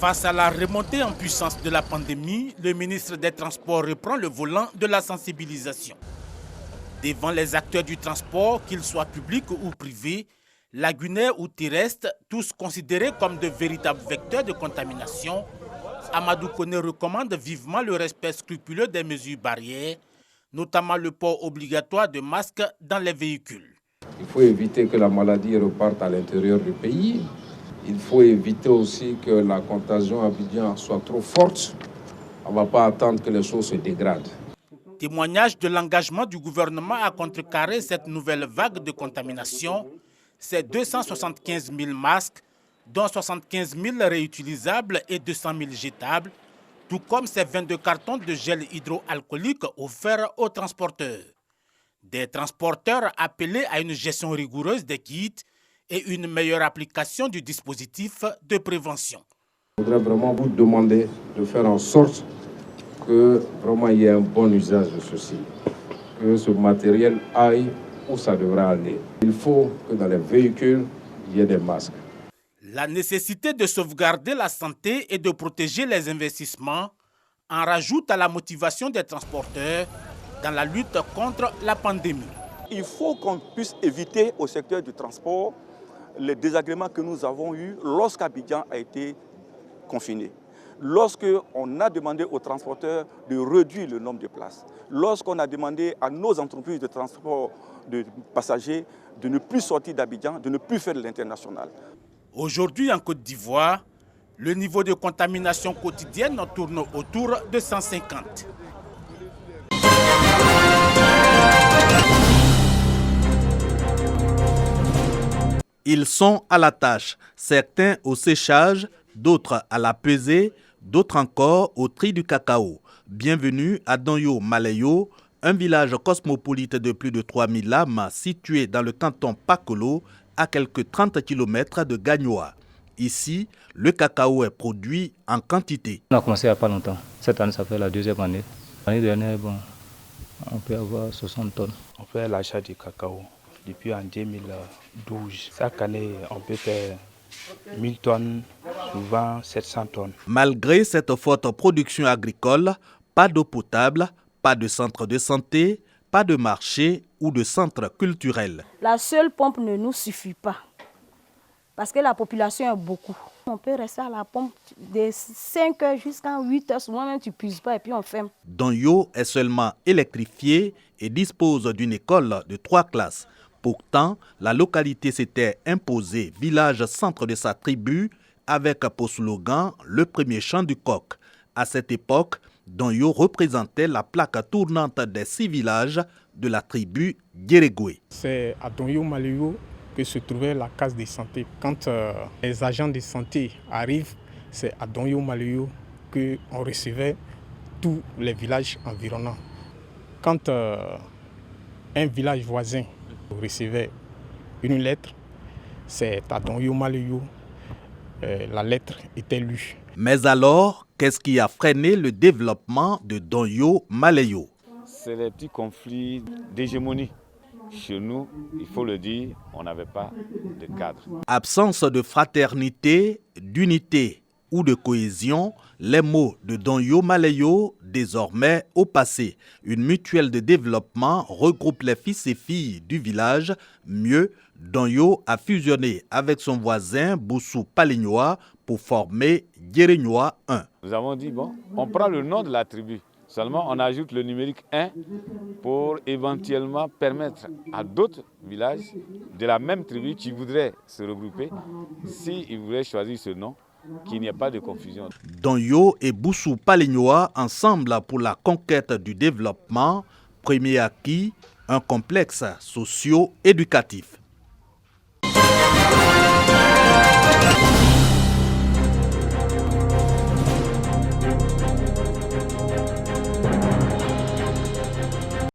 Face à la remontée en puissance de la pandémie, le ministre des Transports reprend le volant de la sensibilisation. Devant les acteurs du transport, qu'ils soient publics ou privés, lagunaires ou terrestres, tous considérés comme de véritables vecteurs de contamination, Amadou Koné recommande vivement le respect scrupuleux des mesures barrières, notamment le port obligatoire de masques dans les véhicules. Il faut éviter que la maladie reparte à l'intérieur du pays. Il faut éviter aussi que la contagion à Abidjan soit trop forte. On ne va pas attendre que les choses se dégradent. Témoignage de l'engagement du gouvernement à contrecarrer cette nouvelle vague de contamination, c'est 275 000 masques, dont 75 000 réutilisables et 200 000 jetables, tout comme ces 22 cartons de gel hydroalcoolique offerts aux transporteurs. Des transporteurs appelés à une gestion rigoureuse des kits et une meilleure application du dispositif de prévention. Je voudrais vraiment vous demander de faire en sorte que vraiment il y ait un bon usage de ceci, que ce matériel aille où ça devrait aller. Il faut que dans les véhicules, il y ait des masques. La nécessité de sauvegarder la santé et de protéger les investissements en rajoute à la motivation des transporteurs dans la lutte contre la pandémie. Il faut qu'on puisse éviter au secteur du transport les désagréments que nous avons eus lorsqu'Abidjan a été confiné. Lorsqu'on a demandé aux transporteurs de réduire le nombre de places, lorsqu'on a demandé à nos entreprises de transport de passagers de ne plus sortir d'Abidjan, de ne plus faire de l'international. Aujourd'hui en Côte d'Ivoire, le niveau de contamination quotidienne tourne autour de 150. Ils sont à la tâche, certains au séchage, d'autres à la pesée, d'autres encore au tri du cacao. Bienvenue à Donyo Maleyo, un village cosmopolite de plus de 3000 âmes situé dans le canton Pakolo, à quelques 30 km de Gagnoa. Ici, le cacao est produit en quantité. On a commencé il n'y a pas longtemps. Cette année, ça fait la deuxième année. L'année dernière, on peut avoir 60 tonnes. On fait l'achat du cacao depuis en 2012. Chaque année, on peut faire 1000 tonnes, souvent 700 tonnes. Malgré cette forte production agricole, pas d'eau potable, pas de centre de santé, pas de marché ou de centre culturel. La seule pompe ne nous suffit pas parce que la population est beaucoup. On peut rester à la pompe de 5 heures jusqu'à 8 heures, souvent même tu puises pas et puis on ferme. Donyo est seulement électrifié et dispose d'une école de 3 classes. Pourtant, la localité s'était imposée village-centre de sa tribu avec pour slogan le premier chant du coq. À cette époque, Donyo représentait la plaque tournante des 6 villages de la tribu Guérégoé. C'est à Donyo Maleyo que se trouvait la case de santé. Quand les agents de santé arrivent, c'est à Donyo Maleyo qu'on recevait tous les villages environnants. Quand un village voisin recevait une lettre, c'est à Donyo Maleyo, la lettre était lue. Mais alors, qu'est-ce qui a freiné le développement de Donyo Maleyo? C'est les petits conflits d'hégémonie. Chez nous, il faut le dire, on n'avait pas de cadre. Absence de fraternité, d'unité ou de cohésion, les mots de Donyo Maleyo, désormais au passé. Une mutuelle de développement regroupe les fils et filles du village. Mieux, Donyo a fusionné avec son voisin Boussou Palignoa pour former Guérénois 1. Nous avons dit, bon, on prend le nom de la tribu. Seulement, on ajoute le numérique 1 pour éventuellement permettre à d'autres villages de la même tribu qui voudraient se regrouper, s'ils voulaient choisir ce nom, qu'il n'y ait pas de confusion. Donyo et Boussou Palignoa ensemble pour la conquête du développement. Premier acquis, un complexe socio-éducatif.